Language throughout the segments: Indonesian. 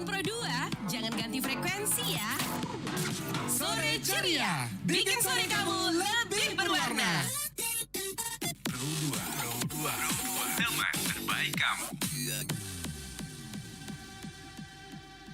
Teman Pro 2, jangan ganti frekuensi ya. Sore ceria, bikin sore kamu lebih berwarna. Pro 2, teman terbaik kamu.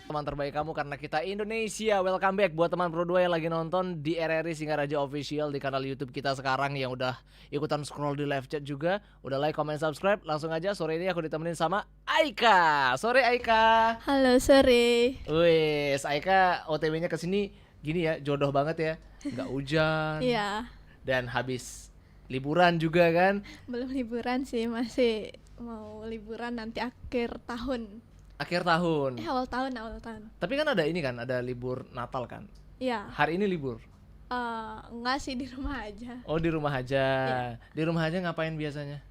Teman terbaik kamu karena kita Indonesia. Welcome back buat teman Pro 2 yang lagi nonton di RRI Singaraja Official di kanal YouTube kita sekarang, yang udah ikutan scroll di live chat juga, udah like, comment, subscribe. Langsung aja, sore ini aku ditemenin sama Aika. Sore Aika. Halo sore. Wes, Aika OTW-nya kesini gini ya, jodoh banget ya. Nggak hujan. Iya, Dan habis liburan juga kan. belum liburan sih, masih mau liburan nanti akhir tahun. Akhir tahun. Awal tahun. Tapi kan ada ini kan, ada libur Natal kan. Iya. Hari ini libur. Enggak sih, di rumah aja. Oh, di rumah aja. Iya. Di rumah aja ngapain biasanya?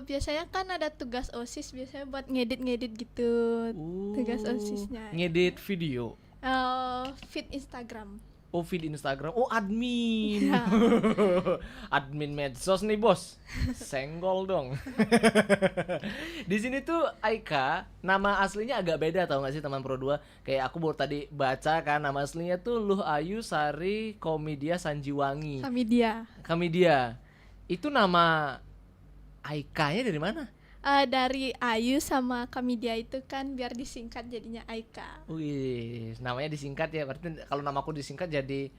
Biasanya kan ada tugas OSIS, biasanya buat ngedit gitu. Tugas OSISnya. Ngedit video. Feed Instagram. Oh, feed Instagram. Oh, admin. Iya. Admin medsos nih, Bos. Senggol dong. Di sini tuh Aika, nama aslinya agak beda, tau gak sih teman Pro 2? Kayak aku baru tadi baca kan, nama aslinya tuh Luh Ayu Sari Komidia Sanjiwangi. Kamidia. Itu nama Aikanya dari mana? Dari Ayu sama Kamidia itu kan biar disingkat jadinya Aika. Wih, namanya disingkat ya. Berarti kalau namaku disingkat jadi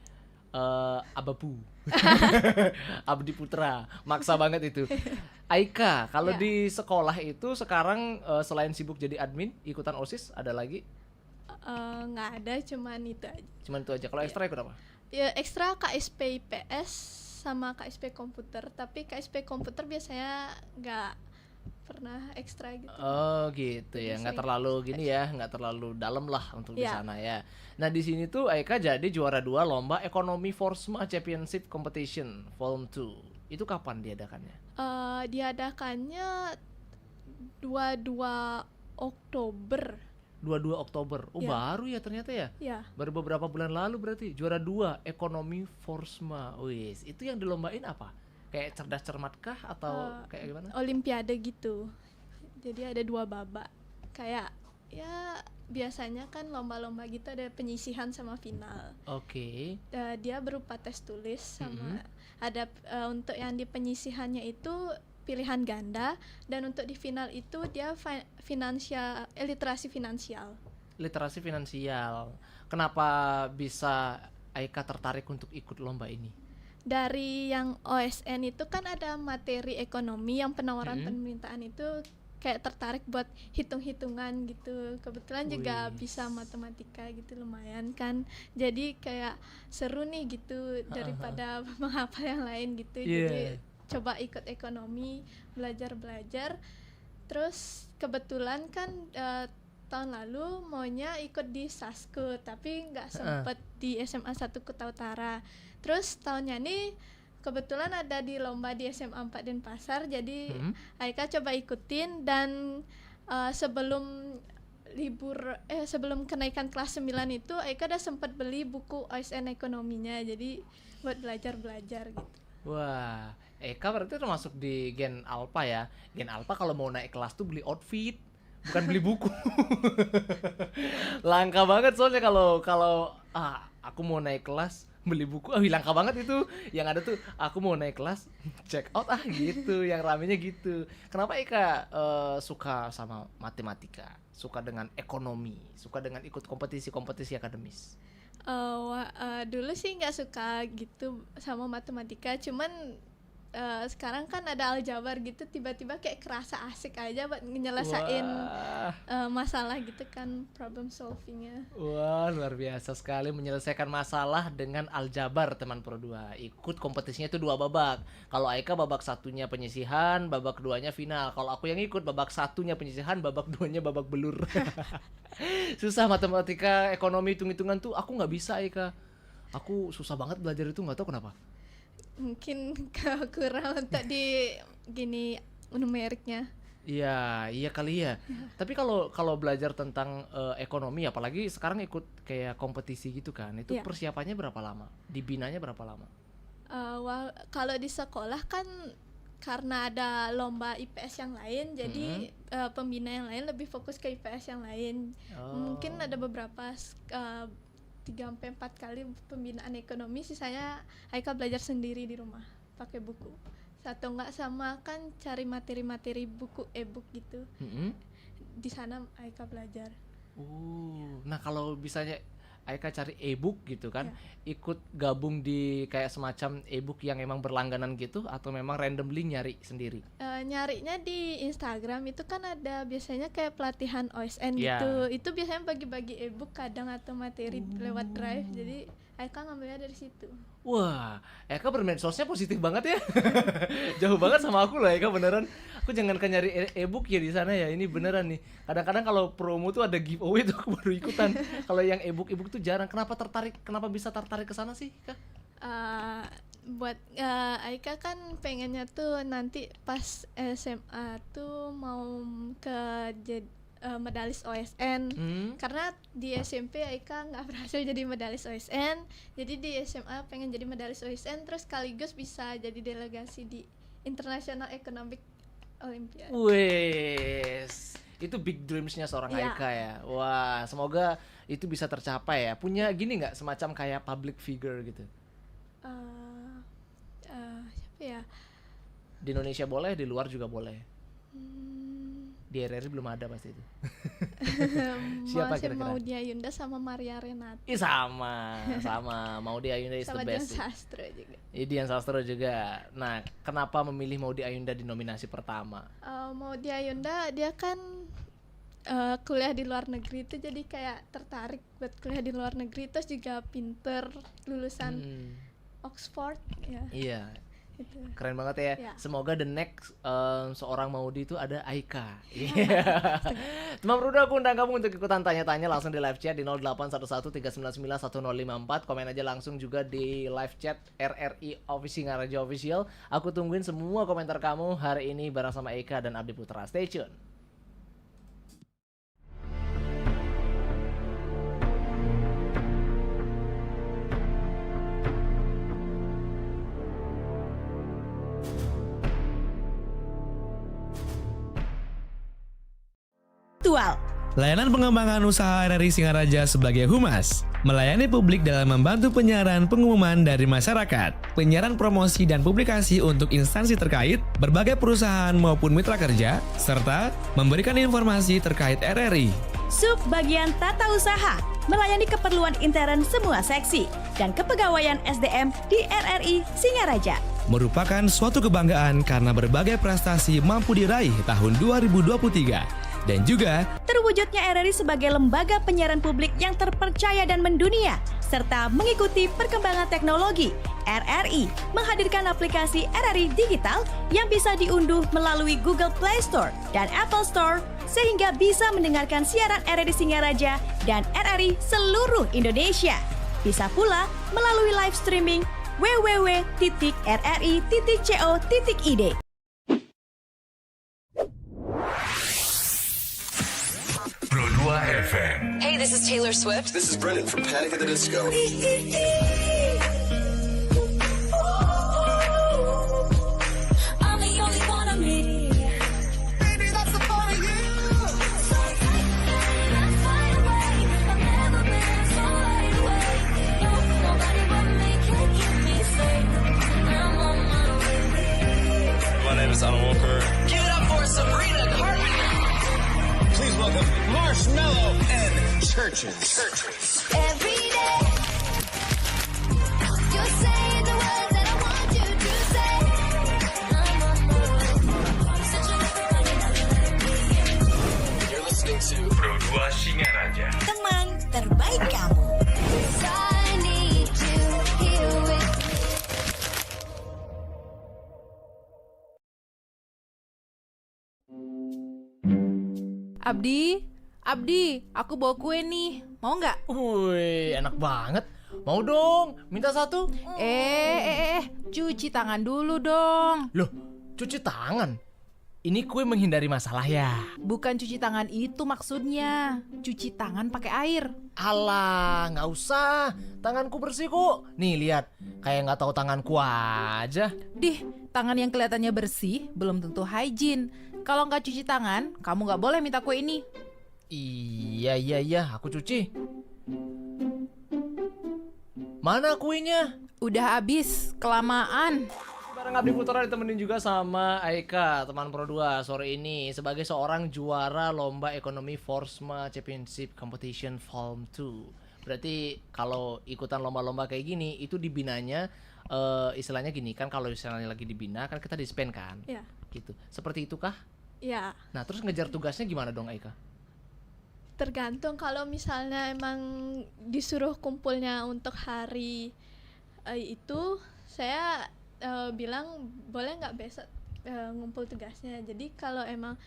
Ababu. Abdi Putra. Maksa banget itu. Aika, kalau Ya. di sekolah itu sekarang selain sibuk jadi admin, ikutan OSIS, ada lagi? Nggak ada, cuman itu aja. Cuman itu aja. Kalau ekstra ikut apa? Ya, ekstra KSP IPS sama KSP komputer, tapi KSP komputer biasanya nggak pernah ekstra gitu. Oh gitu ya, nggak Sering. terlalu gini ya, nggak terlalu dalam lah untuk di Ya. sana ya. Nah di sini tuh Aika jadi juara 2 lomba Ekonomi Forsma Championship Competition Volume 2. Itu kapan diadakannya? Diadakannya 22 Oktober. 22 Oktober. Oh Ya. baru ya ternyata ya. Ya, Baru beberapa bulan lalu berarti. Juara 2 Ekonomi Forsma. Wis, itu yang dilombain apa? Kayak cerdas cermat kah atau kayak gimana? Olimpiade gitu. Jadi ada 2 babak. Kayak ya biasanya kan lomba-lomba gitu ada penyisihan sama final. Oke. Dia berupa tes tulis sama ada untuk yang di penyisihannya itu pilihan ganda, dan untuk di final itu dia literasi finansial. Literasi finansial. Kenapa bisa Aika tertarik untuk ikut lomba ini? Dari yang OSN itu kan ada materi ekonomi yang penawaran permintaan itu kayak tertarik buat hitung-hitungan gitu. Kebetulan juga bisa matematika gitu, lumayan kan. Jadi kayak seru nih gitu daripada menghafal yang lain gitu. Jadi coba ikut ekonomi, belajar. Terus kebetulan kan tahun lalu maunya ikut di Sasku, tapi nggak sempet di SMA 1 Kuta Utara. Terus tahunnya ini kebetulan ada di lomba di SMA 4 Denpasar, jadi Aika coba ikutin. Dan sebelum sebelum kenaikan kelas 9 itu Aika udah sempat beli buku OSN ekonominya, jadi buat belajar gitu. Wah, Eka berarti termasuk di Gen Alpha ya. Gen Alpha kalau mau naik kelas tuh beli outfit, bukan beli buku. Langka banget soalnya kalau aku mau naik kelas beli buku, langka banget itu. Yang ada tuh aku mau naik kelas check out gitu, yang ramenya gitu. Kenapa Eka suka sama matematika, suka dengan ekonomi, suka dengan ikut kompetisi akademis? Dulu sih nggak suka gitu sama matematika, cuman sekarang kan ada aljabar gitu, tiba-tiba kayak kerasa asik aja buat nyelesain masalah gitu kan, problem solvingnya. Wah, luar biasa sekali menyelesaikan masalah dengan aljabar teman Pro 2. Ikut kompetisinya itu 2 babak. Kalau Aika babak satunya penyisihan, babak keduanya final. Kalau aku yang ikut babak satunya penyisihan, babak duanya babak belur. Susah matematika, ekonomi, hitung-hitungan tuh aku nggak bisa Aika. Aku susah banget belajar itu, nggak tahu kenapa. Mungkin kurang untuk di gini numeriknya. Iya kali ya. Tapi kalau belajar tentang ekonomi, apalagi sekarang ikut kayak kompetisi gitu kan, itu persiapannya berapa lama? Dibinanya berapa lama? Kalau di sekolah kan karena ada lomba IPS yang lain, jadi pembina yang lain lebih fokus ke IPS yang lain. Mungkin ada beberapa 3-4 kali pembinaan ekonomi, sisanya Aika belajar sendiri di rumah pakai buku. Satu enggak sama kan cari materi-materi buku e-book gitu. Di sana Aika belajar. Nah kalau misalnya Aika cari e-book gitu kan, ikut gabung di kayak semacam e-book yang emang berlangganan gitu, atau memang randomly nyari sendiri? Nyarinya di Instagram itu kan ada biasanya kayak pelatihan OSN gitu. Itu biasanya bagi-bagi e-book kadang atau materi lewat Drive, jadi Aika ngambilnya dari situ. Wah, Eka bermedsosnya positif banget ya. Jauh banget sama aku loh Eka, beneran. Aku jangan kan nyari e-book ya di sana ya. Ini beneran nih. Kadang-kadang kalau promo tuh ada giveaway tuh aku baru ikutan. Kalau yang e-book tuh jarang. Kenapa bisa tertarik ke sana sih, Kak? Buat Aika kan pengennya tuh nanti pas SMA tuh mau ke medalis OSN. Karena di SMP Aika nggak berhasil jadi medalis OSN, jadi di SMA pengen jadi medalis OSN terus sekaligus bisa jadi delegasi di International Economic Olympiad. Wes, itu big dreams-nya seorang Aika ya. Wah, semoga itu bisa tercapai ya. Punya gini nggak, semacam kayak public figure gitu? Siapa ya? Di Indonesia boleh, di luar juga boleh. Di RRI belum ada pasti itu. Siapa masih kira-kira? Maudy Ayunda sama Maria Renata. Sama Maudy Ayunda is sama the Dian best. Sastro juga. Dian Sastro juga. Nah, kenapa memilih Maudy Ayunda di nominasi pertama? Maudy Ayunda dia kan kuliah di luar negeri itu, jadi kayak tertarik buat kuliah di luar negeri, terus juga pinter, lulusan Oxford ya. Iya. Itu. Keren banget ya. Semoga the next seorang Maudy itu ada Aika. Teman Peruda, aku undang kamu untuk ikutan tanya-tanya langsung di live chat di 0811399054. Komen aja langsung juga di live chat RRI Singaraja Official. Aku tungguin semua komentar kamu hari ini bareng sama Aika dan Abdi Putra. Stay tune. Layanan pengembangan usaha RRI Singaraja sebagai Humas, melayani publik dalam membantu penyiaran pengumuman dari masyarakat, penyiaran promosi dan publikasi untuk instansi terkait, berbagai perusahaan maupun mitra kerja, serta memberikan informasi terkait RRI. Sub bagian tata usaha, melayani keperluan intern semua seksi, dan kepegawaian SDM di RRI Singaraja. Merupakan suatu kebanggaan karena berbagai prestasi mampu diraih tahun 2023. Dan juga terwujudnya RRI sebagai lembaga penyiaran publik yang terpercaya dan mendunia, serta mengikuti perkembangan teknologi. RRI menghadirkan aplikasi RRI Digital yang bisa diunduh melalui Google Play Store dan Apple Store, sehingga bisa mendengarkan siaran RRI Singaraja dan RRI seluruh Indonesia. Bisa pula melalui live streaming www.rri.co.id. Pro 2 FM. Hey, this is Taylor Swift. This is Brendan from Panic at the Disco. I'm the only one of me. Baby, that's the part of you. So tight, let's fly away. I've never been so wide awake. No, nobody but me can keep me safe. I'm on my way. My name is Alan Walker. Give it up for Sabrina Carpenter. Please welcome Marshmello and Churches. Every day, you're saying the words that I want you to say. I'm on my way. Such a You're listening to Pro 2 Singaraja. Teman terbaik kamu. I need you here with me. Abdi, aku bawa kue nih. Mau nggak? Wih, enak banget. Mau dong, minta satu. Cuci tangan dulu dong. Loh, cuci tangan? Ini kue menghindari masalah ya? Bukan cuci tangan itu maksudnya. Cuci tangan pakai air. Alah, nggak usah. Tanganku bersih kok. Nih lihat, kayak nggak tahu tanganku aja. Tangan yang kelihatannya bersih belum tentu hygiene. Kalau nggak cuci tangan, kamu nggak boleh minta kue ini. Iya, aku cuci. Mana kuenya? Udah habis, kelamaan. Bareng Abdi Putra ditemenin juga sama Aika, teman Pro 2 sore ini sebagai seorang juara lomba ekonomi Forsma Championship Competition Form 2. Berarti kalau ikutan lomba-lomba kayak gini itu dibinanya istilahnya gini kan, kalau istilahnya lagi dibina kan kita dispen kan. Ya. Gitu. Seperti itu kah? Ya, Nah, terus ngejar tugasnya gimana dong Aika? tergantung. Kalau misalnya emang disuruh kumpulnya untuk hari itu, saya bilang boleh nggak besok ngumpul tugasnya. Jadi kalau emang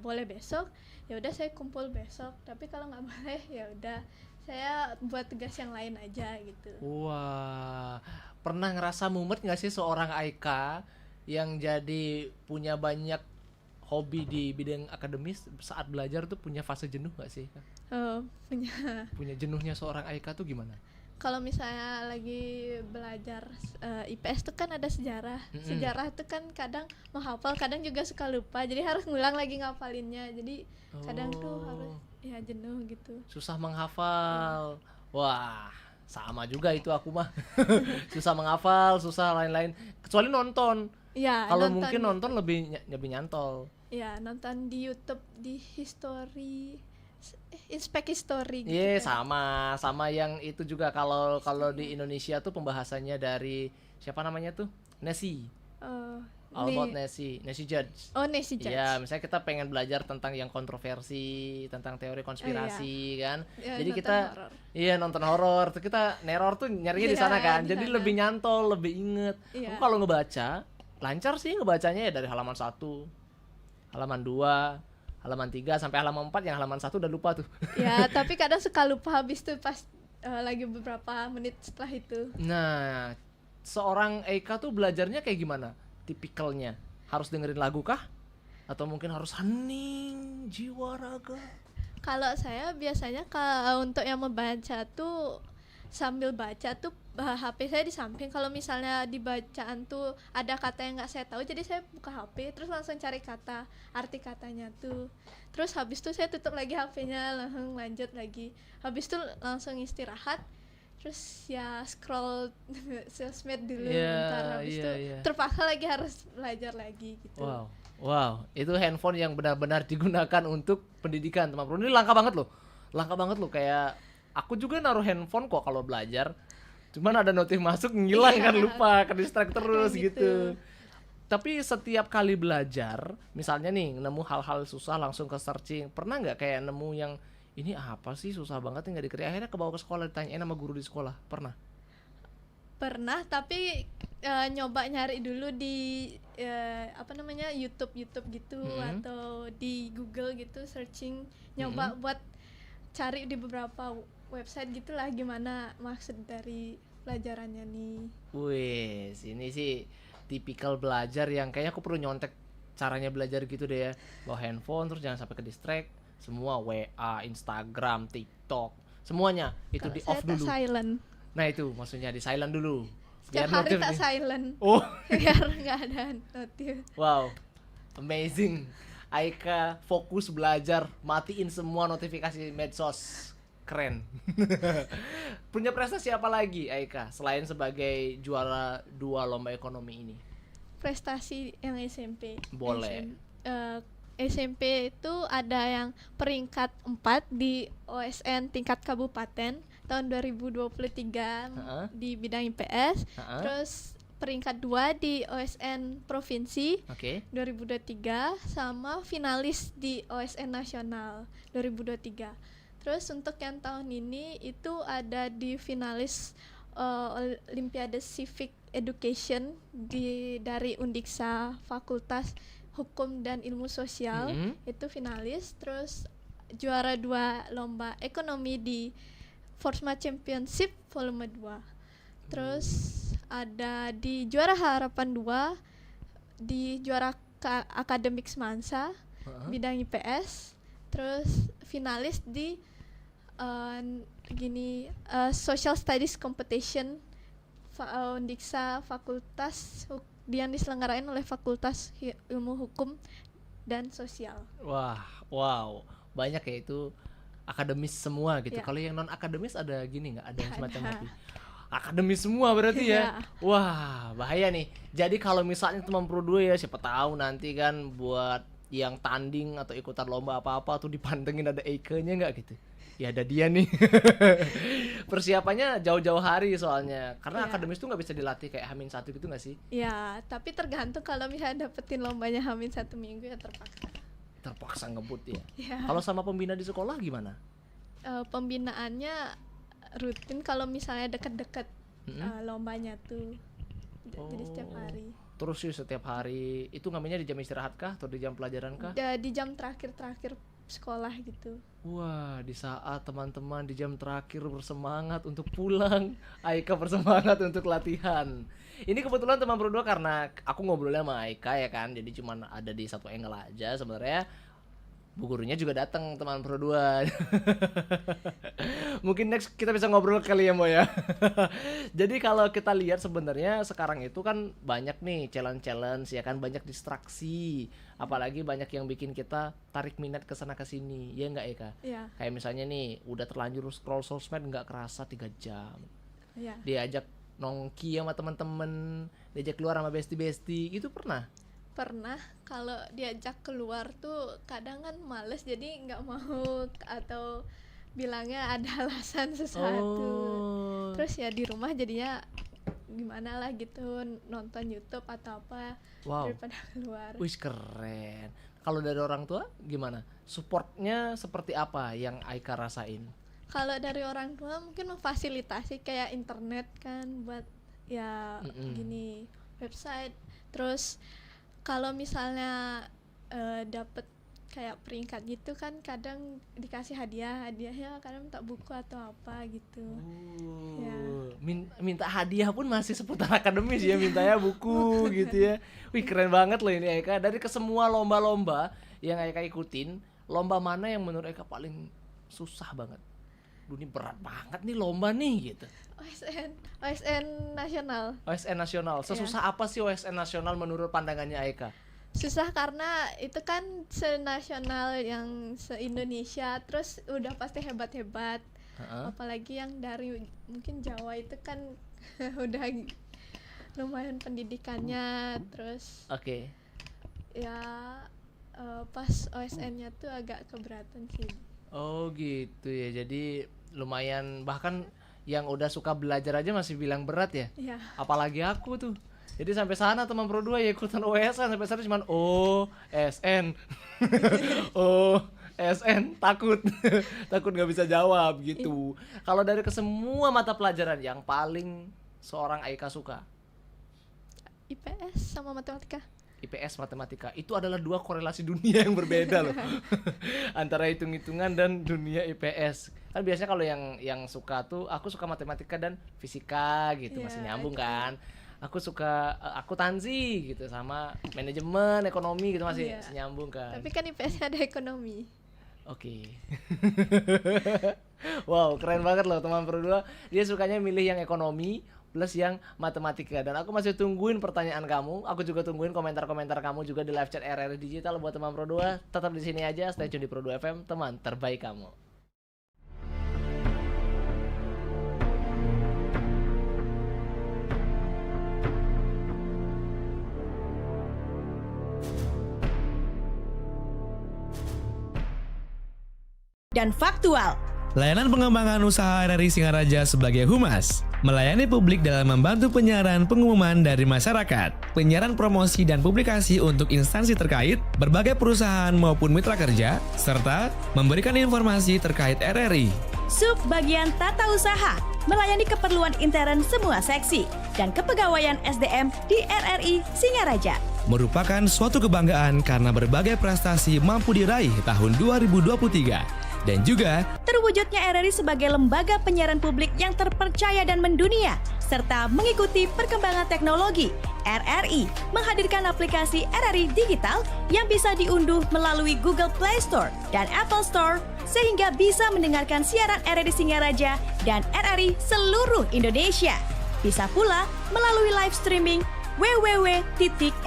boleh besok, ya udah saya kumpul besok. Tapi kalau nggak boleh, ya udah saya buat tugas yang lain aja gitu. Wah, pernah ngerasa mumet nggak sih seorang Aika yang jadi punya banyak hobi di bidang akademis, saat belajar tuh punya fase jenuh nggak sih? Punya jenuhnya seorang Aika tuh gimana? Kalau misalnya lagi belajar IPS tuh kan ada sejarah. Sejarah tuh kan kadang menghafal, kadang juga suka lupa. Jadi harus ngulang lagi ngapalinnya. Jadi kadang tuh harus ya jenuh gitu. Susah menghafal. Wah, sama juga itu aku mah. Susah menghafal, susah lain-lain. Kecuali nonton. Ya, Kalau nonton mungkin gitu. nonton lebih nyantol. Ya, nonton di YouTube di history, Inspect History gitu. Iya, kan. sama yang itu juga. Kalau di Indonesia tuh pembahasannya dari siapa namanya tuh? Nessie. All about Nessie Judge. Oh, Nessie Judge. Iya, misalnya kita pengen belajar tentang yang kontroversi, tentang teori konspirasi kan. Ya, Jadi nonton kita horor. iya nonton horor. Tuh kita neror tuh nyarinya di Iya, sana kan. di Jadi sana. lebih nyantol, lebih inget. Iya. Aku kalau ngebaca lancar sih ngebacanya ya, dari halaman 1, halaman 2, halaman 3 sampai halaman 4, yang halaman 1 udah lupa tuh. Ya, tapi kadang suka lupa habis tuh pas lagi beberapa menit setelah itu. Nah, seorang Eka tuh belajarnya kayak gimana? Tipikalnya harus dengerin lagu kah? Atau mungkin harus hening jiwa raga? Kalau saya biasanya kalau untuk yang membaca tuh sambil baca tuh HP saya di samping. Kalau misalnya di bacaan tuh ada kata yang nggak saya tahu, jadi saya buka HP terus langsung cari kata, arti katanya tuh. Terus habis itu saya tutup lagi HP-nya, langsung lanjut lagi. Habis itu langsung istirahat. Terus ya scroll sosmed dulu bentar, habis itu terpaksa lagi harus belajar lagi gitu. Wow, itu handphone yang benar-benar digunakan untuk pendidikan, teman bro. Ini langka banget loh, kayak aku juga naruh handphone kok kalau belajar. Cuman ada notif masuk ngilang kan, lupa, ke distract terus gitu. Tapi setiap kali belajar, misalnya nih nemu hal-hal susah langsung ke searching. Pernah nggak kayak nemu yang ini apa sih susah banget nggak dikerjain, akhirnya kebawa ke sekolah ditanyain sama guru di sekolah? Pernah, tapi nyoba nyari dulu di YouTube gitu, atau di Google gitu, searching, nyoba buat cari di beberapa website gitulah gimana maksud dari pelajarannya nih. Wih, ini sih tipikal belajar yang kayaknya aku perlu nyontek caranya belajar gitu deh ya. Bawa handphone terus jangan sampai ke distract. Semua WA, Instagram, TikTok, semuanya itu Kalau di off saya tak dulu. silent. Nah itu maksudnya di silent dulu. Setiap hari tak silent. Oh, Biar nggak ada notif. wow, amazing. Aika fokus belajar, matiin semua notifikasi medsos. Keren. Punya prestasi apa lagi Aika selain sebagai juara 2 lomba ekonomi ini? Prestasi yang SMP. Boleh. SMP itu ada yang peringkat 4 di OSN tingkat kabupaten tahun 2023 di bidang IPS. Terus peringkat 2 di OSN provinsi 2023, sama finalis di OSN nasional 2023. Terus untuk yang tahun ini itu ada di finalis Olimpiade Civic Education dari Undiksa Fakultas Hukum dan Ilmu Sosial, itu finalis. Terus juara 2 lomba ekonomi di Forsma Championship volume 2. Terus ada di juara harapan 2 di juara akademik Semansa bidang IPS. Terus finalis di Social Studies Competition Undiksa Fakultas yang diselenggarain oleh Fakultas Ilmu Hukum dan Sosial. Wah, wow, banyak ya itu akademis semua gitu. Ya. Kalau yang non akademis ada gini nggak? Ada yang semacam Ada. itu? Akademis semua berarti ya. Ya. Wah, bahaya nih. Jadi kalau misalnya teman Pro 2 ya, siapa tahu nanti kan buat yang tanding atau ikutan lomba apa-apa tuh dipantengin ada Eike-nya nggak gitu. Ya ada dia nih. Persiapannya jauh-jauh hari soalnya. Karena Ya. akademis tuh nggak bisa dilatih kayak H-1 gitu nggak sih? Ya, tapi tergantung kalau misalnya dapetin lombanya Hamin 1 minggu ya terpaksa. Terpaksa ngebut ya. Ya. Kalau sama pembina di sekolah gimana? Pembinaannya rutin kalau misalnya deket-deket lombanya tuh. Jadi setiap hari. Terus sih setiap hari itu ngambilnya di jam istirahat kah atau di jam pelajaran kah? Di jam terakhir sekolah gitu. Wah, di saat teman-teman di jam terakhir bersemangat untuk pulang, Aika bersemangat untuk latihan. Ini kebetulan teman Pro 2 karena aku ngobrolnya sama Aika ya kan, jadi cuman ada di satu angle aja sebenarnya. Bu gurunya juga datang teman Pro 2. Mungkin next kita bisa ngobrol kali ya Mo ya. Jadi kalau kita lihat sebenarnya sekarang itu kan banyak nih challenge ya kan, banyak distraksi. Apalagi banyak yang bikin kita tarik minat ke sana ke sini. Ya enggak Eka? Iya. Kayak misalnya nih udah terlanjur scroll sosmed nggak kerasa 3 jam. Iya. Diajak nongki sama teman-teman, diajak keluar sama besti-besti, gitu pernah? Pernah. Kalau diajak keluar tuh kadang kan males jadi nggak mau atau bilangnya ada alasan sesuatu. Terus ya di rumah jadinya gimana lah gitu, nonton YouTube atau apa daripada keluar. Wih keren. Kalau dari orang tua gimana? Supportnya seperti apa yang Aika rasain? Kalau dari orang tua mungkin memfasilitasi kayak internet kan buat ya gini website. Terus kalau misalnya dapet kayak peringkat gitu kan kadang dikasih hadiahnya kadang minta buku atau apa gitu. Ya. Minta hadiah pun masih seputar akademis ya, mintanya buku gitu ya. Wih keren banget loh ini Aika. Dari kesemua lomba-lomba yang Aika ikutin, lomba mana yang menurut Aika paling susah banget? Duh ini berat banget nih lomba nih gitu. OSN nasional. OSN nasional. Sesusah apa sih OSN nasional menurut pandangannya Aika? Susah karena itu kan senasional yang se-Indonesia, terus udah pasti hebat-hebat. Apalagi yang dari mungkin Jawa itu kan udah lumayan pendidikannya, terus ya pas OSN-nya tuh agak keberatan sih. Oh gitu ya, jadi lumayan, bahkan yang udah suka belajar aja masih bilang berat ya. Iya. Apalagi aku tuh. Jadi sampai sana teman Pro 2 ya ikutan OSN, sampai sana cuman OSN. OSN takut. Takut nggak bisa jawab gitu. Kalau dari kesemua mata pelajaran yang paling seorang Aika suka? IPS sama matematika. IPS matematika itu adalah dua korelasi dunia yang berbeda loh. Antara hitung-hitungan dan dunia IPS. Kan biasanya kalau yang suka tuh aku suka matematika dan fisika gitu, masih nyambung kan. Aku suka akuntansi gitu sama manajemen, ekonomi gitu masih nyambung kan. Tapi kan IPS ada ekonomi. Oke. Wow, keren banget loh teman Pro 2. Dia sukanya milih yang ekonomi plus yang matematika, dan aku masih tungguin pertanyaan kamu. Aku juga tungguin komentar-komentar kamu juga di live chat RRI Digital buat teman Pro 2. Tetap di sini aja, stay tune di Pro 2 FM, teman terbaik kamu. Dan faktual. Layanan pengembangan usaha RRI Singaraja sebagai Humas melayani publik dalam membantu penyiaran pengumuman dari masyarakat, penyiaran promosi dan publikasi untuk instansi terkait, berbagai perusahaan maupun mitra kerja, serta memberikan informasi terkait RRI. Sub bagian tata usaha melayani keperluan intern semua seksi dan kepegawaian SDM di RRI Singaraja. Merupakan suatu kebanggaan karena berbagai prestasi mampu diraih tahun 2023. Dan juga terwujudnya RRI sebagai lembaga penyiaran publik yang terpercaya dan mendunia, serta mengikuti perkembangan teknologi. RRI menghadirkan aplikasi RRI Digital yang bisa diunduh melalui Google Play Store dan Apple Store, sehingga bisa mendengarkan siaran RRI Singaraja dan RRI seluruh Indonesia. Bisa pula melalui live streaming www.rri.co.id.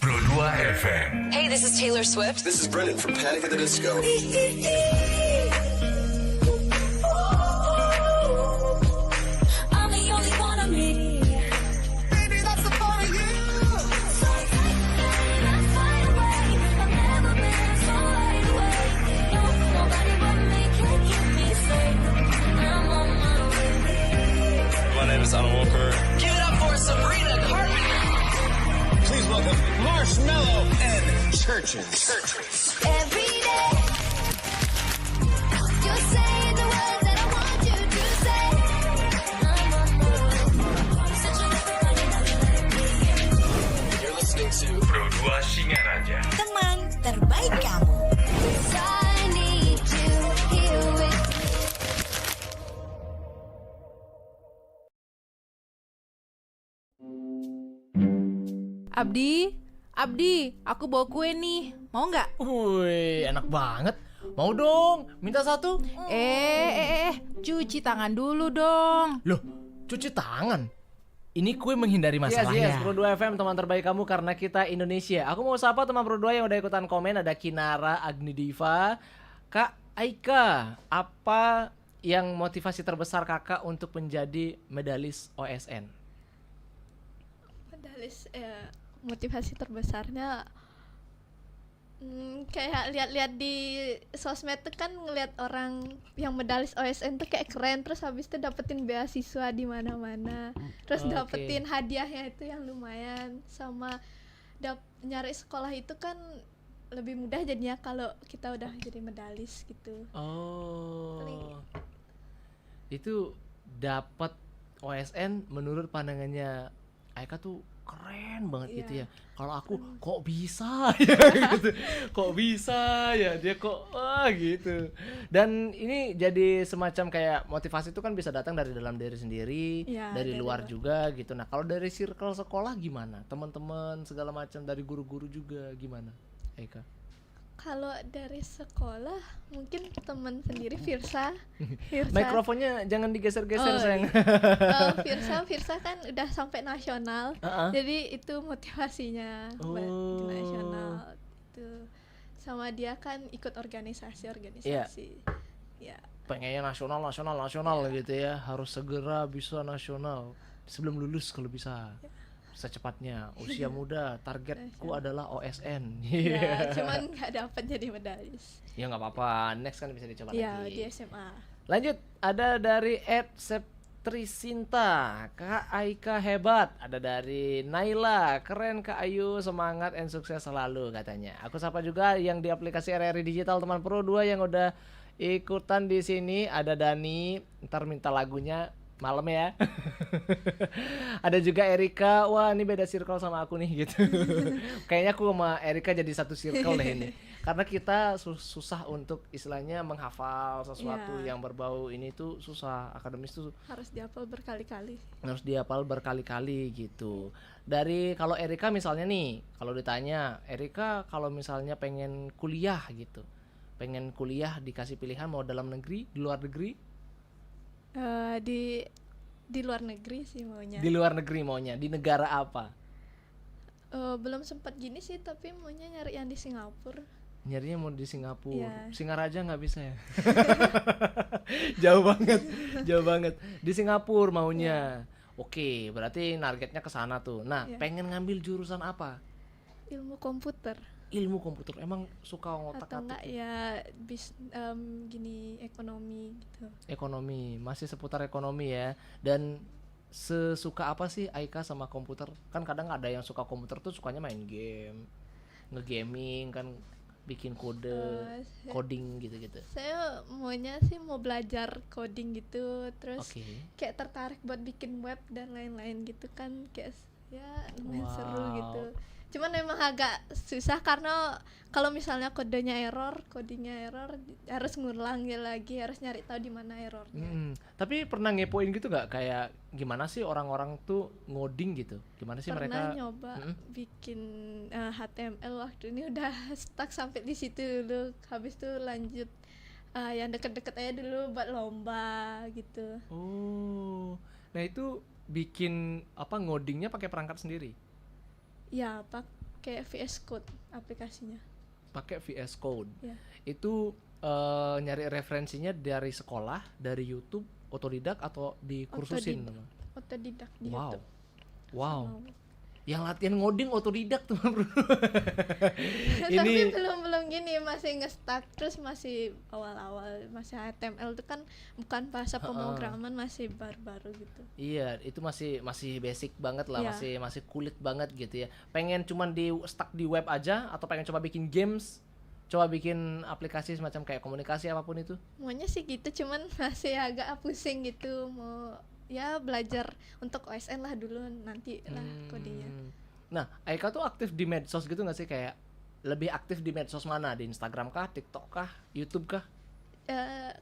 Pro 2 FM. Hey, this is Taylor Swift. This is Brendan from Panic at the Disco. I'm the only one of me. Baby, that's the part of you. So let's find a way. I've never been so wide awake. No, nobody but me can keep me safe. I'm on my way. My name is Alan Walker. Give it up for Sabrina Carpenter. Please welcome Marshmello and Churches. Every day, you're saying the words that I want you to say. I'm on my way. Such a You're listening to Pro 2 Singaraja. Teman terbaik kamu. I need you here with Abdi, aku bawa kue nih. Mau nggak? Wih, enak banget. Mau dong, minta satu. Cuci tangan dulu dong. Loh, cuci tangan? Ini kue menghindari masalahnya. Yes, Pro 2 FM teman terbaik kamu karena kita Indonesia. Aku mau sapa teman Pro 2 yang udah ikutan komen. Ada Kinara Agni Diva, Kak Aika. Apa yang motivasi terbesar kakak untuk menjadi medalis OSN? Medalis motivasi terbesarnya kayak lihat-lihat di sosmed tuh kan ngelihat orang yang medalis OSN tuh kayak keren, terus habis itu dapetin beasiswa di mana-mana, terus dapetin hadiahnya itu yang lumayan, sama nyari sekolah itu kan lebih mudah jadinya kalau kita udah jadi medalis gitu. Itu dapat OSN menurut pandangannya Aika tuh keren banget gitu ya. Kalau aku kok bisa ya gitu. Kok bisa ya dia kok gitu. Dan ini jadi semacam kayak motivasi itu kan bisa datang dari dalam diri sendiri, dari luar juga gitu. Nah, kalau dari circle sekolah gimana? Teman-teman segala macam, dari guru-guru juga gimana? Eka. Kalau dari sekolah mungkin teman sendiri Firsa. Mikrofonnya jangan digeser-geser sayang. Firsa kan udah sampai nasional. Jadi itu motivasinya buat di nasional itu. Sama dia kan ikut organisasi. Ya. Pengennya nasional gitu ya. Harus segera bisa nasional sebelum lulus kalau bisa. Secepatnya, usia muda, targetku adalah OSN. Ya, cuman nggak dapat jadi medalis. Ya nggak apa-apa, next kan bisa dicoba lagi. Ya, di SMA. Lanjut, ada dari Trisinta, Kak Aika hebat. Ada dari Naila, keren Kak Ayu, semangat and sukses selalu katanya. Aku sapa juga yang di aplikasi RRI Digital teman Pro 2 yang udah ikutan di sini. Ada Dani, ntar minta lagunya malam ya. Ada juga Erika, wah ini beda circle sama aku nih gitu. Kayaknya aku sama Erika jadi satu circle deh ini. Karena kita susah untuk istilahnya menghafal sesuatu yang berbau ini tuh susah. Akademis tuh harus dihafal berkali-kali gitu. Dari kalau Erika misalnya nih, kalau ditanya Erika kalau misalnya pengen kuliah gitu, pengen kuliah dikasih pilihan mau dalam negeri, di luar negeri? Di luar negeri sih maunya. Di luar negeri maunya, di negara apa? Belum sempat gini sih, tapi maunya nyari yang di Singapura. Nyarinya mau di Singapura. Yeah. Singaraja nggak bisa ya? Jauh banget. Di Singapura maunya. Oke, berarti targetnya ke sana tuh. Nah, pengen ngambil jurusan apa? Ilmu komputer. Ilmu komputer, emang suka ngotak-atik? Atau enggak ya gini ekonomi gitu. Ekonomi, masih seputar ekonomi ya. Dan sesuka apa sih Aika sama komputer? Kan kadang ada yang suka komputer tuh sukanya main game, ngegaming kan, bikin kode, coding gitu-gitu. Saya maunya sih mau belajar coding gitu, terus kayak tertarik buat bikin web dan lain-lain gitu kan, kayak ya lumayan seru gitu. Cuman memang agak susah karena kalau misalnya codingnya error harus ngulang lagi, harus nyari tahu di mana errornya. Tapi pernah ngepoin gitu nggak, kayak gimana sih orang-orang tuh ngoding gitu? Gimana sih mereka? Pernah nyoba bikin HTML, waktu ini udah stuck sampai di situ dulu. Habis itu lanjut yang deket-deket aja dulu buat lomba gitu. Oh, nah itu bikin apa ngodingnya pakai perangkat sendiri? Ya pakai VS Code aplikasinya. Pakai VS Code. Ya. Itu nyari referensinya dari sekolah, dari YouTube, otodidak atau dikursusin? Otodidak di Wow, YouTube. wow. Sama. Yang latihan ngoding otodidak tuh bro. Tapi belum gini, masih nge-start, terus masih awal-awal, masih HTML itu kan bukan bahasa pemrograman, masih baru-baru gitu. Iya, itu masih basic banget lah, Iya. masih kulit banget gitu ya. Pengen cuman stuck di web aja atau pengen coba bikin games, coba bikin aplikasi semacam kayak komunikasi apapun itu? Maunya sih gitu, cuman masih agak pusing gitu, mau ya belajar untuk OSN lah dulu, nanti lah kodenya. Nah, Aika tuh aktif di medsos gitu nggak sih, kayak lebih aktif di medsos mana? Di Instagram kah, TikTok kah, YouTube kah?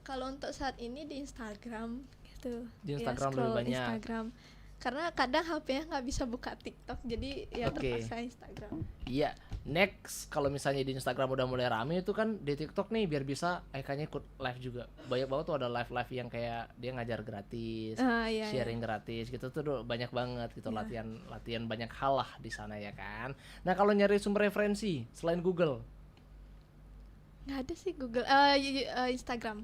Kalau untuk saat ini di Instagram gitu. Di Ya, Instagram lebih scroll banyak. Instagram. Karena kadang HP-nya nggak bisa buka TikTok, jadi ya Oke. terpaksa Instagram. Iya, next kalau misalnya di Instagram udah mulai rame itu kan di TikTok nih biar bisa Aikanya ikut live juga. Banyak banget tuh ada live yang kayak dia ngajar gratis, Iya, sharing gratis gitu tuh banyak banget gitu, latihan banyak hal lah di sana ya kan. Nah, kalau nyari sumber referensi selain Google, Nggak ada sih Google, Instagram.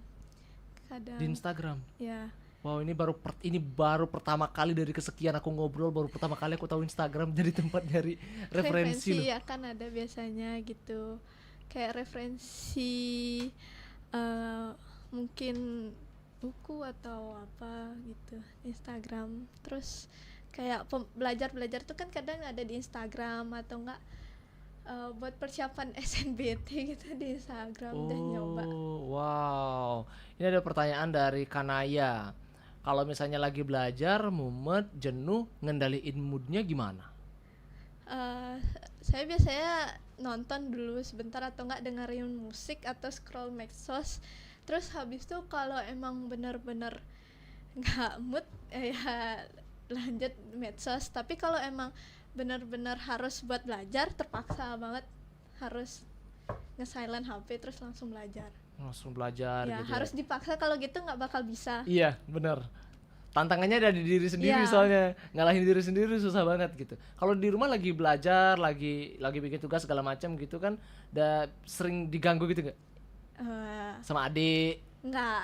Kadang. di Instagram. Ya. Wow, ini baru pertama kali dari kesekian aku ngobrol, baru pertama kali aku tahu Instagram jadi tempat nyari referensi loh. Ya kan ada biasanya gitu, kayak referensi mungkin buku atau apa gitu Instagram. Terus kayak belajar tuh kan kadang ada di Instagram, atau enggak buat persiapan SNBT gitu di Instagram. Dan nyoba. Wow, ini ada pertanyaan dari Kanaya. Kalau misalnya lagi belajar, mumet, jenuh, ngendaliin moodnya gimana? Saya biasanya nonton dulu sebentar, atau enggak dengerin musik atau scroll medsos. Terus habis itu kalau emang bener-bener nggak mood, ya lanjut medsos. Tapi kalau emang bener-bener harus buat belajar, terpaksa banget harus nge-silent HP terus langsung belajar. Langsung belajar Ya gitu harus dipaksa, kalau gitu nggak bakal bisa. Iya, bener. Tantangannya ada di diri sendiri, Iya. soalnya ngalahin diri sendiri susah banget gitu. Kalau di rumah lagi belajar, lagi bikin tugas segala macam gitu kan, udah sering diganggu gitu nggak? Sama adik? Nggak,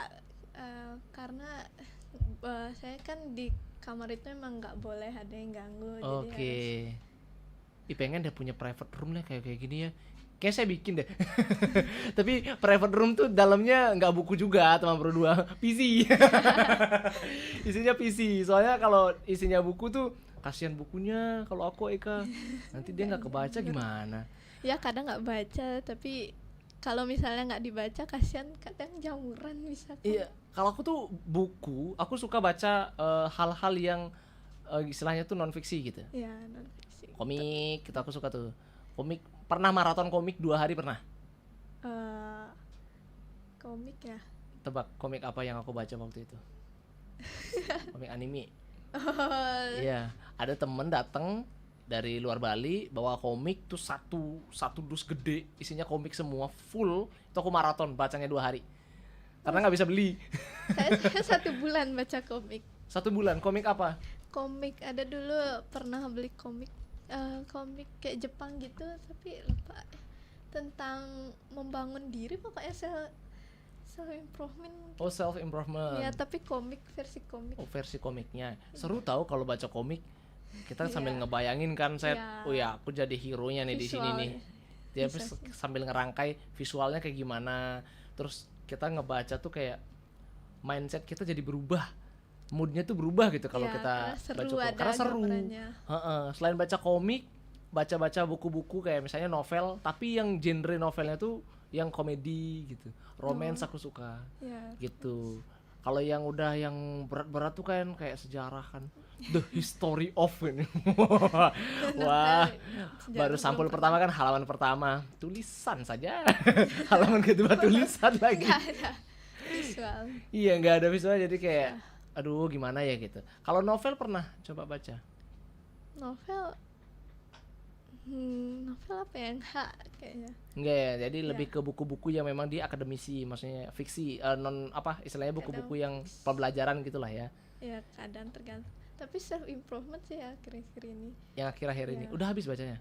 karena saya kan di kamar itu emang nggak boleh ada yang ganggu. Oke. Ih, pengen deh punya private room lah kayak gini ya. Kayak saya bikin deh. Tapi private room tuh dalamnya nggak buku juga, teman berdua, PC. Isinya PC. Soalnya kalau isinya buku tuh kasihan bukunya. Kalau aku Eka, nanti dia nggak kebaca gimana? Ya kadang nggak baca, tapi kalau misalnya nggak dibaca kasihan, kadang jamuran bisa kan. Iya. Kalau aku tuh buku, aku suka baca hal-hal yang istilahnya tuh non fiksi gitu. Ya non fiksi. Komik, gitu aku suka tuh. Komik, pernah maraton komik 2 hari pernah. Komik ya. Tebak komik apa yang aku baca waktu itu? Komik anime. Oh, Iya, ada temen datang dari luar Bali bawa komik tuh satu dus gede, isinya komik semua full. Itu aku maraton bacanya 2 hari. Karena nggak bisa beli. saya 1 bulan baca komik. 1 bulan. Komik apa? Komik ada dulu pernah beli komik, komik kayak Jepang gitu, tapi lupa, tentang membangun diri pokoknya, self improvement. Oh, self improvement. Ya tapi komik, versi komik. Oh, versi komiknya. Seru tahu kalau baca komik. Kita Iya. sambil ngebayangin kan, set. Iya. Oh ya, aku jadi hero-nya nih di sini nih. Dia Bisa sih. sambil ngerangkai visualnya kayak gimana. Terus kita ngebaca tuh kayak mindset kita jadi berubah. Moodnya tuh berubah gitu kalau Ya, kita karena seru, baca komik. ada Karena seru. gambarannya. Heeh. Selain baca komik, baca-baca buku-buku kayak misalnya novel, tapi yang genre novelnya tuh yang komedi gitu. Romance aku suka. Ya. Gitu. Kalau yang udah yang berat-berat tuh kan kayak sejarah kan. The History of ini. Wah. Baru sampul pertama kan halaman pertama, tulisan saja. Halaman kedua tulisan lagi. Nggak ada visual. Iya, nggak ada visual, jadi kayak aduh gimana ya gitu. Kalau novel pernah coba baca? Novel Novel apa yang kayaknya. Enggak ya, jadi Iya. lebih ke buku-buku yang memang dia akademisi, maksudnya fiksi, non apa istilahnya buku-buku yang Kadang- pembelajaran gitulah ya. Ya kadang tergantung. Tapi self improvement sih ya akhir-akhir ini. Yang akhir-akhir ini Iya. udah habis bacanya.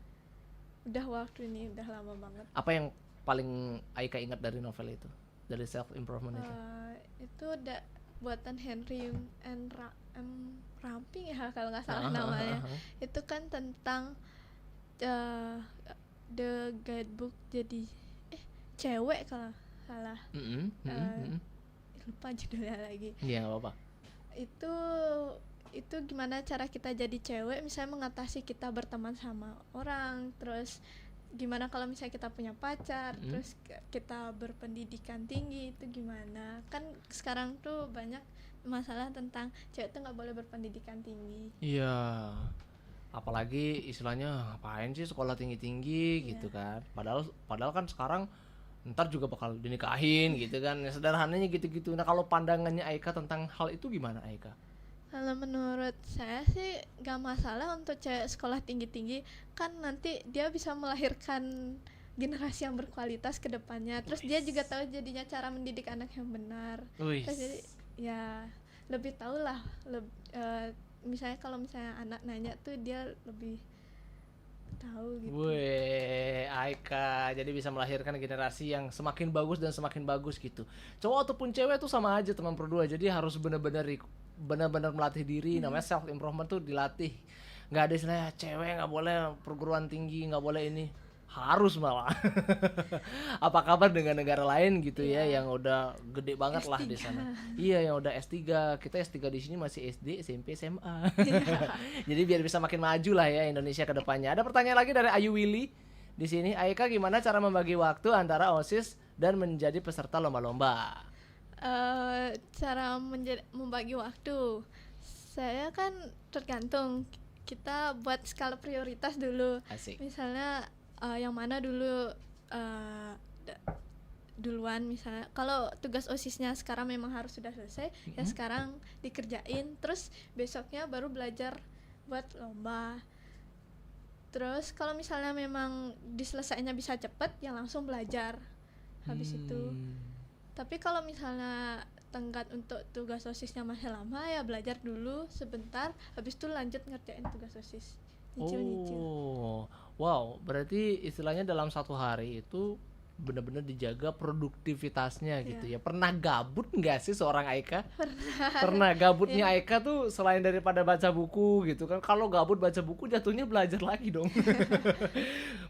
Udah waktu ini udah lama banget. Apa yang paling Aika ingat dari novel itu? Dari self improvement itu? Itu udah buatan Henry M. Ramping ya kalau nggak salah Ah, namanya. ah, ah. Itu kan tentang the guidebook jadi cewek kalau salah. Mm-mm, Eh, mm-mm. Lupa judulnya lagi. Iya nggak apa-apa. Itu gimana cara kita jadi cewek misalnya mengatasi kita berteman sama orang, terus gimana kalau misalnya kita punya pacar, terus kita berpendidikan tinggi itu gimana. Kan sekarang tuh banyak masalah tentang cewek tuh nggak boleh berpendidikan tinggi. Iya. Apalagi istilahnya ngapain sih sekolah tinggi-tinggi gitu kan. Padahal kan sekarang ntar juga bakal dinikahin gitu kan. Ya, sederhananya gitu-gitu. Nah, kalau pandangannya Aika tentang hal itu gimana Aika? Kalau menurut saya sih gak masalah untuk cewek sekolah tinggi-tinggi, kan nanti dia bisa melahirkan generasi yang berkualitas ke depannya. Terus dia juga tahu jadinya cara mendidik anak yang benar. Wih. Terus jadi ya lebih tahu lah. Misalnya kalau misalnya anak nanya tuh dia lebih tahu gitu. Weh, Aika jadi bisa melahirkan generasi yang semakin bagus dan semakin bagus gitu. Cowok ataupun cewek tuh sama aja teman berdua. Jadi harus benar-benar melatih diri. Namanya self improvement tuh dilatih. Nggak ada istilahnya cewek nggak boleh perguruan tinggi, nggak boleh ini. Harus malah. Apa kabar dengan negara lain gitu ya yang udah gede banget lah di sana. Iya, yang udah S3. Kita S3 di sini masih SD, SMP, SMA. Jadi biar bisa makin maju lah ya Indonesia ke depannya. Ada pertanyaan lagi dari Ayu Willy. Di sini, Aika gimana cara membagi waktu antara OSIS dan menjadi peserta lomba-lomba? Cara membagi waktu, saya kan tergantung kita buat skala prioritas dulu. Asik. Misalnya yang mana dulu duluan, misalnya kalau tugas OSISnya sekarang memang harus sudah selesai, ya sekarang dikerjain, terus besoknya baru belajar buat lomba. Terus kalau misalnya memang diselesainya bisa cepet, ya langsung belajar habis itu. Tapi kalau misalnya tenggat untuk tugas OSISnya masih lama, ya belajar dulu sebentar, habis itu lanjut ngerjain tugas OSIS. Nyicil-nyicil. Oh, wow, berarti istilahnya dalam satu hari itu benar-benar dijaga produktivitasnya gitu ya. Pernah gabut nggak sih seorang Aika? Pernah gabutnya Aika tuh selain daripada baca buku gitu kan. Kalau gabut baca buku jatuhnya belajar lagi dong.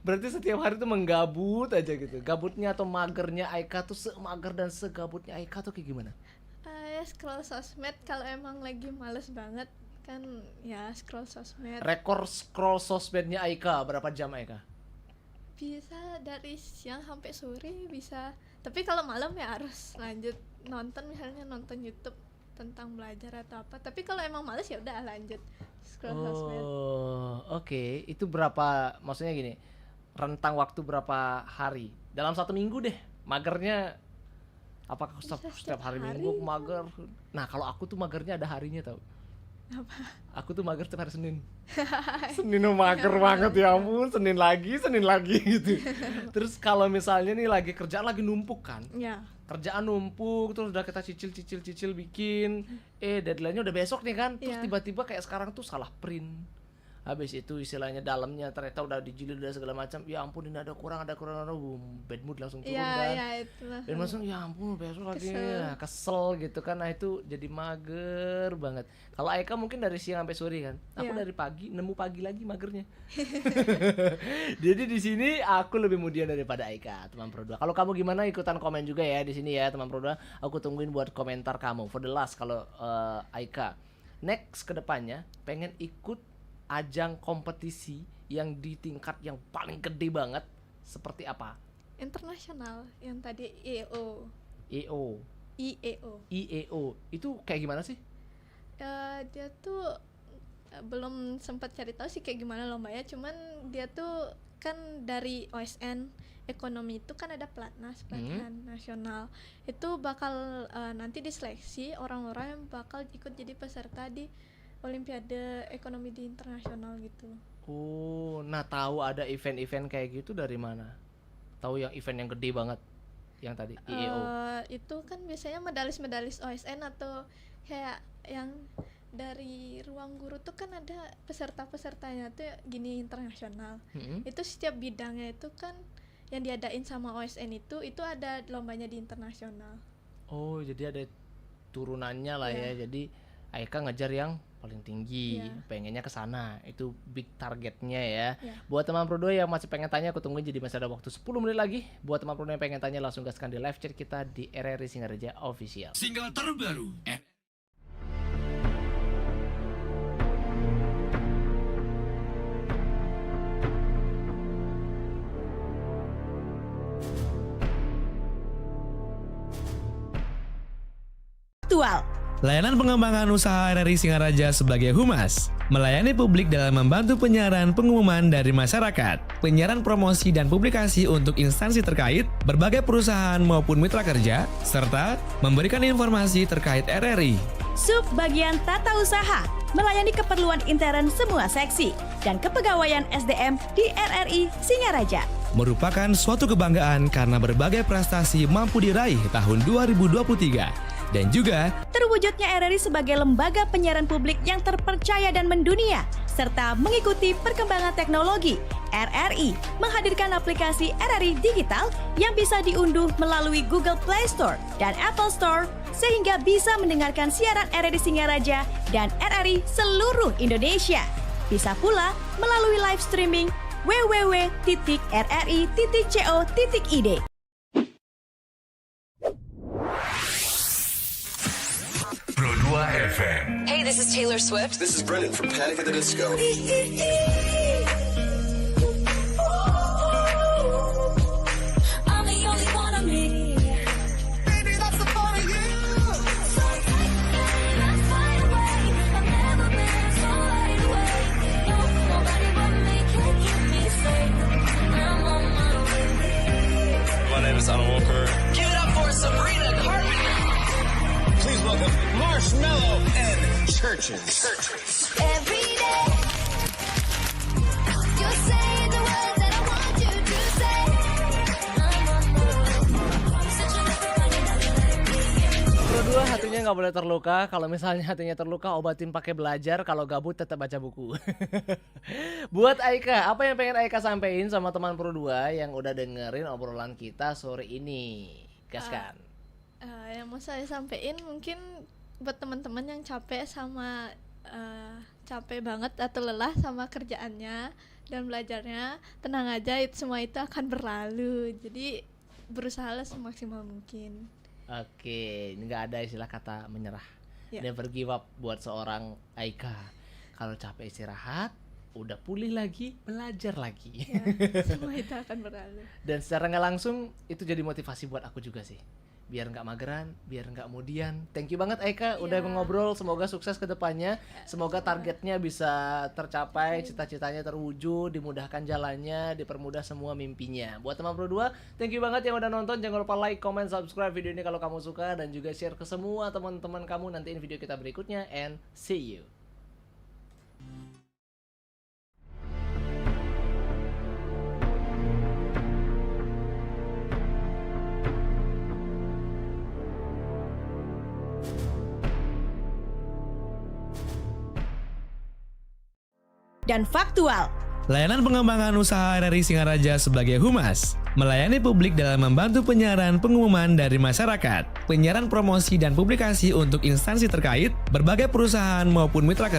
Berarti setiap hari tuh menggabut aja gitu. Gabutnya atau magernya Aika tuh semager dan segabutnya Aika tuh kayak gimana? Ya scroll sosmed kalau emang lagi males banget kan, ya scroll sosmed. Rekor scroll sosmednya Aika berapa jam Aika? Bisa dari siang sampai sore bisa. Tapi kalau malam ya harus lanjut nonton, misalnya nonton YouTube tentang belajar atau apa. Tapi kalau emang males ya udah lanjut scroll sosmed. Oh, oke. Itu berapa? Maksudnya gini, rentang waktu berapa hari? Dalam satu minggu deh. Magernya apakah setiap hari Minggu mager? Nah, kalau aku tuh magernya ada harinya tau. Apa? Aku tuh mager setiap hari Senin. Senin tuh mager banget ya ampun, Senin lagi gitu. Terus kalau misalnya nih lagi kerjaan lagi numpuk kan? Ya. Kerjaan numpuk terus udah kita cicil bikin, deadline-nya udah besok nih kan. Terus tiba-tiba kayak sekarang tuh salah print. Habis itu istilahnya dalamnya ternyata udah dijilid udah segala macam. Ya ampun ini ada kurang bad mood langsung turun kan. Iya itu lah. Dan langsung ya ampun besok lagi kesel gitu kan. Nah itu jadi mager banget. Kalau Aika mungkin dari siang sampai sore kan. Aku dari pagi nemu pagi lagi magernya. Jadi di sini aku lebih mudian daripada Aika, teman Pro 2. Kalau kamu gimana ikutan komen juga ya di sini ya teman Pro 2. Aku tungguin buat komentar kamu. For the last kalau Aika next kedepannya pengen ikut ajang kompetisi yang di tingkat yang paling gede banget seperti apa? Internasional yang tadi IEO. Itu kayak gimana sih? Dia tuh belum sempat cari tahu sih kayak gimana lombanya, cuman dia tuh kan dari OSN ekonomi itu kan ada pelatihan nasional. Itu bakal nanti diseleksi orang-orang yang bakal ikut jadi peserta di Olimpiade Ekonomi di Internasional gitu. Oh, nah tahu ada event-event kayak gitu dari mana? Tahu yang event yang gede banget yang tadi IEO. Itu kan biasanya medalis OSN atau kayak yang dari ruang guru tuh kan ada peserta-pesertanya tuh gini internasional. Itu setiap bidangnya itu kan yang diadain sama OSN itu ada lombanya di internasional. Oh, jadi ada turunannya lah ya. Jadi Aika ngejar yang paling tinggi, pengennya ke sana. Itu big targetnya ya. Buat teman Pro 2 yang masih pengen tanya, aku tungguin, jadi masih ada waktu 10 menit lagi. Buat teman Pro 2 yang pengen tanya, langsung gaskan di live chat kita di RRI Singaraja Official. Single terbaru Aktual. Layanan pengembangan usaha RRI Singaraja sebagai Humas melayani publik dalam membantu penyiaran pengumuman dari masyarakat, penyiaran promosi dan publikasi untuk instansi terkait, berbagai perusahaan maupun mitra kerja, serta memberikan informasi terkait RRI. Sub bagian tata usaha melayani keperluan intern semua seksi dan kepegawaian SDM di RRI Singaraja. Merupakan suatu kebanggaan karena berbagai prestasi mampu diraih tahun 2023. Dan juga terwujudnya RRI sebagai lembaga penyiaran publik yang terpercaya dan mendunia, serta mengikuti perkembangan teknologi. RRI menghadirkan aplikasi RRI Digital yang bisa diunduh melalui Google Play Store dan Apple Store, sehingga bisa mendengarkan siaran RRI Singaraja dan RRI seluruh Indonesia. Bisa pula melalui live streaming www.rri.co.id. Pro 2 FM. Hey, this is Taylor Swift. This is Brennan from Panic at the Disco. I'm the only one of me. Baby, that's the part of you. So take that, let's fly away. I've never been so wide awake. No, nobody but me can keep me safe. I'm on my way. My name is Alan Walker. Give it up for Sabrina Carpenter. Please welcome Marshmello and Churches. Every day, you're saying the words that I want you to say. I'm on my way. Searching everybody that you let me in. Pro 2 hatinya nggak boleh terluka. Kalau misalnya hatinya terluka, obatin pakai belajar. Kalau gabut tetap baca buku. Buat Aika, apa yang pengen Aika sampein sama teman Pro 2 yang udah dengerin obrolan kita sore ini? Gaskan. Yang mau saya sampaikan mungkin buat teman-teman yang capek sama capek banget atau lelah sama kerjaannya dan belajarnya, tenang aja, semua itu akan berlalu. Jadi berusahalah semaksimal mungkin. Oke, nggak ada istilah kata menyerah. Never give up buat seorang Aika. Kalau capek istirahat, udah pulih lagi, belajar lagi. Semua itu akan berlalu. Dan secara nggak langsung itu jadi motivasi buat aku juga sih. Biar nggak mageran, biar nggak kemudian. Thank you banget Aika udah ngobrol. Semoga sukses ke depannya. Semoga targetnya bisa tercapai, cita-citanya terwujud, dimudahkan jalannya, dipermudah semua mimpinya. Buat teman Pro 2, thank you banget yang udah nonton. Jangan lupa like, comment, subscribe video ini kalau kamu suka, dan juga share ke semua teman-teman kamu. Nantiin video kita berikutnya, and see you. Dan faktual. Layanan pengembangan usaha RRI Singaraja sebagai Humas melayani publik dalam membantu penyiaran pengumuman dari masyarakat, penyiaran promosi dan publikasi untuk instansi terkait, berbagai perusahaan maupun mitra kerja,